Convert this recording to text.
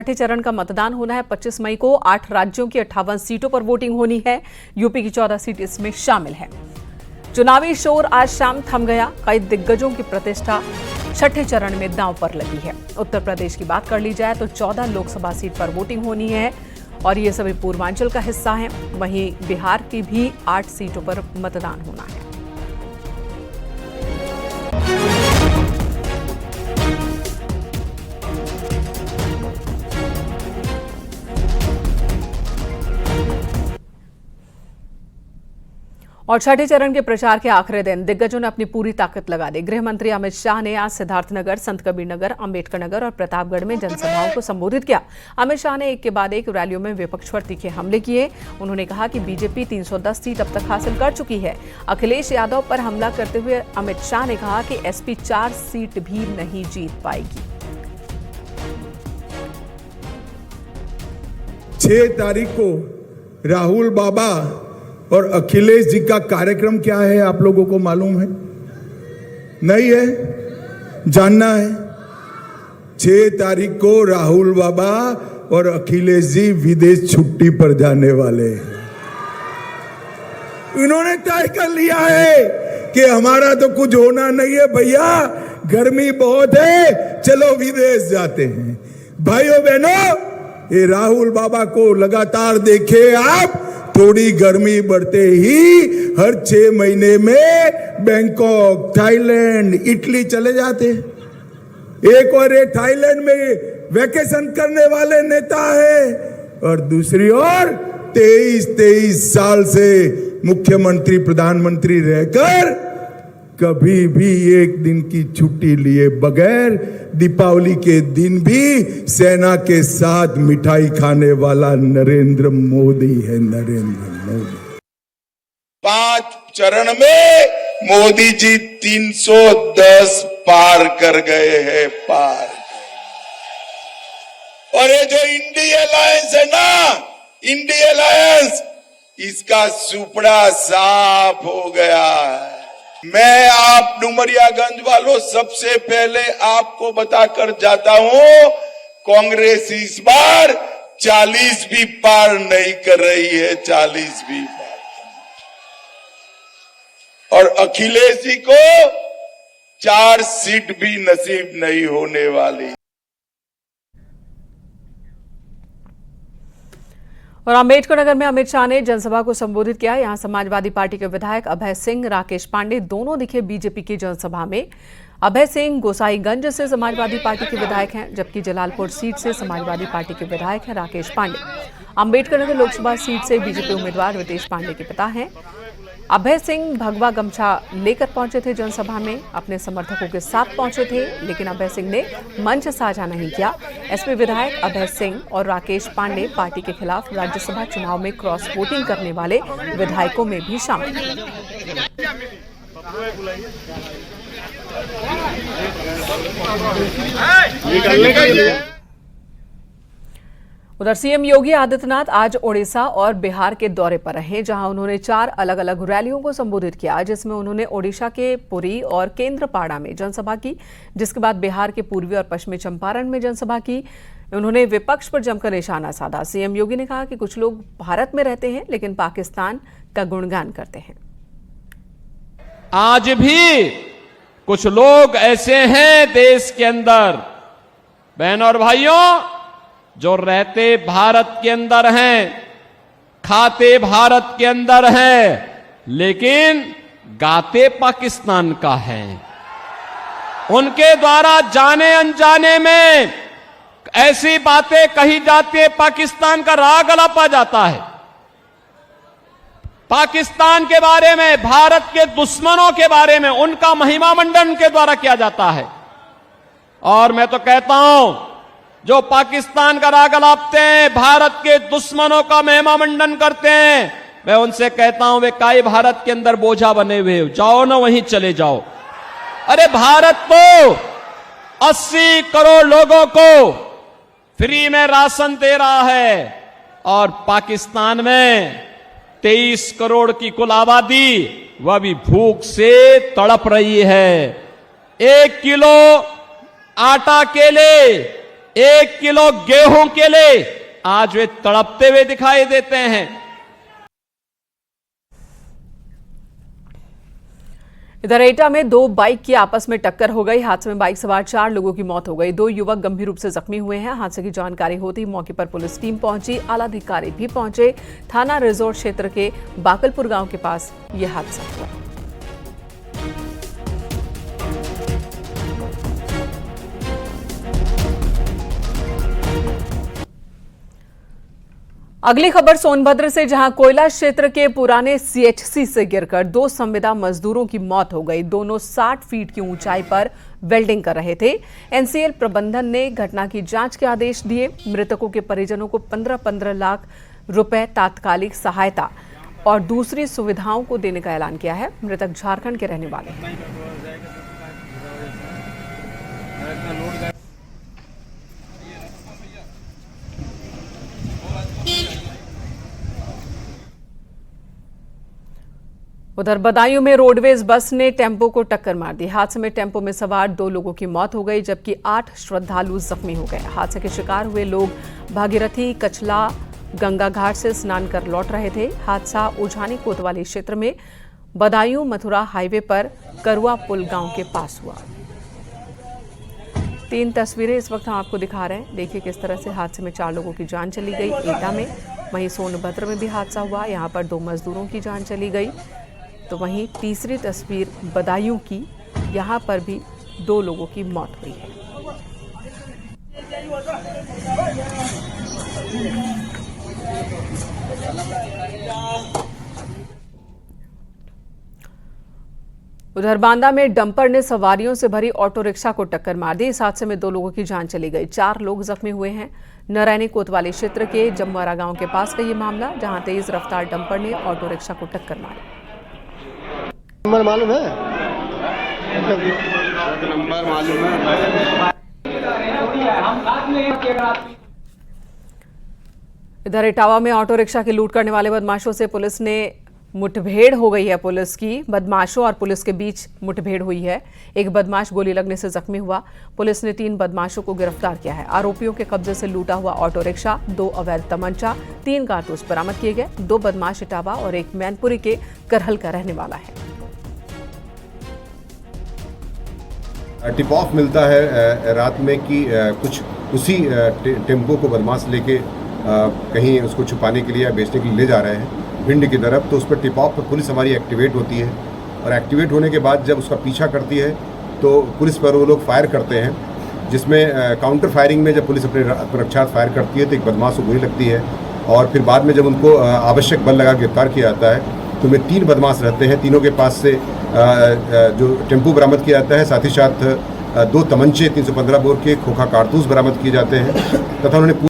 छठे चरण का मतदान होना है 25 मई को। 8 राज्यों की 58 सीटों पर वोटिंग होनी है। यूपी की 14 सीट इसमें शामिल है। चुनावी शोर आज शाम थम गया। कई दिग्गजों की प्रतिष्ठा छठे चरण में दांव पर लगी है। उत्तर प्रदेश की बात कर ली जाए तो 14 लोकसभा सीट पर वोटिंग होनी है और ये सभी पूर्वांचल का हिस्सा है। वहीं बिहार की भी 8 सीटों पर मतदान होना है। और छठे चरण के प्रचार के आखिरी दिन दिग्गजों ने अपनी पूरी ताकत लगा दी। गृह मंत्री अमित शाह ने आज सिद्धार्थनगर, संत कबीर नगर, अंबेडकर नगर और प्रतापगढ़ में जनसभाओं को संबोधित किया। अमित शाह ने एक के बाद एक रैलियों में विपक्ष पर तीखे हमले किए। उन्होंने कहा कि बीजेपी 310 सीट अब तक हासिल कर चुकी है। अखिलेश यादव पर हमला करते हुए अमित शाह ने कहा कि एसपी 4 सीट भी नहीं जीत पाएगी। 6 तारीख को राहुल बाबा और अखिलेश जी का कार्यक्रम क्या है आप लोगों को मालूम है? नहीं है? जानना है? 6 तारीख को राहुल बाबा और अखिलेश जी विदेश छुट्टी पर जाने वाले हैं। इन्होंने तय कर लिया है कि हमारा तो कुछ होना नहीं है भैया, गर्मी बहुत है, चलो विदेश जाते हैं। भाइयों बहनों, ये राहुल बाबा को लगातार देखे आप, थोड़ी गर्मी बढ़ते ही हर 6 महीने में बैंकॉक, थाईलैंड, इटली चले जाते। एक और ये थाईलैंड में वैकेशन करने वाले नेता है और दूसरी ओर 23 साल से मुख्यमंत्री प्रधानमंत्री रहकर कभी भी एक दिन की छुट्टी लिए बगैर दीपावली के दिन भी सेना के साथ मिठाई खाने वाला नरेंद्र मोदी है। नरेंद्र मोदी 5 चरण में मोदी जी 310 पार कर गए हैं, पार। और ये जो इंडिया अलायंस है ना, इंडिया अलायंस, इसका सुपड़ा साफ हो गया है। मैं आप डुमरियागंज वालों सबसे पहले आपको बताकर जाता हूं, कांग्रेस इस बार 40 भी पार नहीं कर रही है, 40 भी पार। और अखिलेश जी को 4 सीट भी नसीब नहीं होने वाली। और अंबेडकर नगर में अमित शाह ने जनसभा को संबोधित किया। यहां समाजवादी पार्टी के विधायक अभय सिंह, राकेश पांडे दोनों दिखे बीजेपी की जनसभा में। अभय सिंह गोसाईगंज से समाजवादी पार्टी के विधायक हैं, जबकि जलालपुर सीट से समाजवादी पार्टी के विधायक हैं राकेश पांडे। अंबेडकर नगर लोकसभा सीट से बीजेपी उम्मीदवार रितेश पांडे के पिता हैं। अभय सिंह भगवा गमछा लेकर पहुंचे थे जनसभा में, अपने समर्थकों के साथ पहुंचे थे, लेकिन अभय सिंह ने मंच साझा नहीं किया। एसपी विधायक अभय सिंह और राकेश पांडे पार्टी के खिलाफ राज्यसभा चुनाव में क्रॉस वोटिंग करने वाले विधायकों में भी शामिल हैं। उधर सीएम योगी आदित्यनाथ आज ओडिशा और बिहार के दौरे पर रहे, जहां उन्होंने 4 अलग अलग रैलियों को संबोधित किया, जिसमें उन्होंने ओडिशा के पुरी और केंद्रपाड़ा में जनसभा की, जिसके बाद बिहार के पूर्वी और पश्चिमी चंपारण में जनसभा की। उन्होंने विपक्ष पर जमकर निशाना साधा। सीएम योगी ने कहा कि कुछ लोग भारत में रहते हैं लेकिन पाकिस्तान का गुणगान करते हैं। आज भी कुछ लोग ऐसे हैं देश के अंदर, बहनों और भाइयों, जो रहते भारत के अंदर हैं, खाते भारत के अंदर हैं, लेकिन गाते पाकिस्तान का है। उनके द्वारा जाने अनजाने में ऐसी बातें कही जाती है, पाकिस्तान का राग अलापा जाता है। पाकिस्तान के बारे में, भारत के दुश्मनों के बारे में उनका महिमा मंडन के द्वारा किया जाता है। और मैं तो कहता हूं, जो पाकिस्तान का राग अलापते हैं, भारत के दुश्मनों का महिमा मंडन करते हैं, मैं उनसे कहता हूं, वे काई भारत के अंदर बोझा बने हुए हो, जाओ ना वहीं चले जाओ। अरे भारत तो 80 करोड़ लोगों को फ्री में राशन दे रहा है और पाकिस्तान में 23 करोड़ की कुल आबादी, वह भी भूख से तड़प रही है। 1 किलो आटा केले 1 किलो गेहूं के लिए आज वे तड़पते हुए दिखाई देते हैं। इधर एटा में 2 बाइक की आपस में टक्कर हो गई। हादसे में बाइक सवार 4 लोगों की मौत हो गई। 2 युवक गंभीर रूप से जख्मी हुए हैं। हादसे की जानकारी होती मौके पर पुलिस टीम पहुंची, आला अधिकारी भी पहुंचे। थाना रिजोर्ट क्षेत्र के बाकलपुर गांव के पास यह हादसा हुआ। अगली खबर सोनभद्र से, जहां कोयला क्षेत्र के पुराने सीएचसी से गिरकर 2 संविदा मजदूरों की मौत हो गई। दोनों 60 फीट की ऊंचाई पर वेल्डिंग कर रहे थे। एनसीएल प्रबंधन ने घटना की जांच के आदेश दिए। मृतकों के परिजनों को 15-15 लाख रुपए तात्कालिक सहायता और दूसरी सुविधाओं को देने का ऐलान किया है। मृतक झारखंड के रहने वाले हैं। उधर बदायूं में रोडवेज बस ने टेम्पो को टक्कर मार दी। हादसे में टेम्पो में सवार 2 लोगों की मौत हो गई, जबकि 8 श्रद्धालु जख्मी हो गए। हादसे के शिकार हुए लोग भागीरथी कचला गंगा घाट से स्नान कर लौट रहे थे। हादसा उझानी कोतवाली क्षेत्र में बदायूं मथुरा हाईवे पर करुआ पुल गांव के पास हुआ। 3 तस्वीरें इस वक्त हम आपको दिखा रहे हैं। देखिए किस तरह से हादसे में 4 लोगों की जान चली गई एटा में। वहीं सोनभद्र में भी हादसा हुआ, यहाँ पर 2 मजदूरों की जान चली गई। तो वहीं तीसरी तस्वीर बदायूं की, यहाँ पर भी 2 लोगों की मौत हुई है। उधर बांदा में डंपर ने सवारियों से भरी ऑटो रिक्शा को टक्कर मार दी। इस हादसे में 2 लोगों की जान चली गई, 4 लोग जख्मी हुए हैं। नारायणी कोतवाली क्षेत्र के जमवारा गांव के पास का ये मामला, जहां तेज रफ्तार डंपर ने ऑटो रिक्शा को टक्कर मारी। नंबर मालूम है? नंबर मालूम है। इधर इटावा में ऑटो रिक्शा की लूट करने वाले बदमाशों से पुलिस ने मुठभेड़ हो गई है। पुलिस की बदमाशों और पुलिस के बीच मुठभेड़ हुई है। एक बदमाश गोली लगने से जख्मी हुआ। पुलिस ने 3 बदमाशों को गिरफ्तार किया है। आरोपियों के कब्जे से लूटा हुआ ऑटो रिक्शा, 2 अवैध तमंचा, 3 कारतूस बरामद किए गए। 2 बदमाश इटावा और एक मैनपुरी के करहल का रहने वाला है। टिप ऑफ मिलता है रात में कि कुछ उसी टेम्पो को बदमाश लेके कहीं उसको छुपाने के लिए या बेचने के लिए ले जा रहे हैं भिंड की तरफ। तो उस पर टिप ऑफ पर पुलिस हमारी एक्टिवेट होती है और एक्टिवेट होने के बाद जब उसका पीछा करती है तो पुलिस पर वो लोग फायर करते हैं, जिसमें काउंटर फायरिंग में जब पुलिस अपने आत्मरक्षार्थ फायर करती है तो एक बदमाश को गोली लगती है और फिर बाद में जब उनको आवश्यक बल लगा गिरफ्तार किया जाता है तो में 3 बदमाश रहते हैं। तीनों के पास से जो टेम्पो बरामद किया जाता है, साथ ही साथ 2 तमंचे 315 बोर के खोखा कारतूस बरामद किए जाते हैं तथा उन्होंने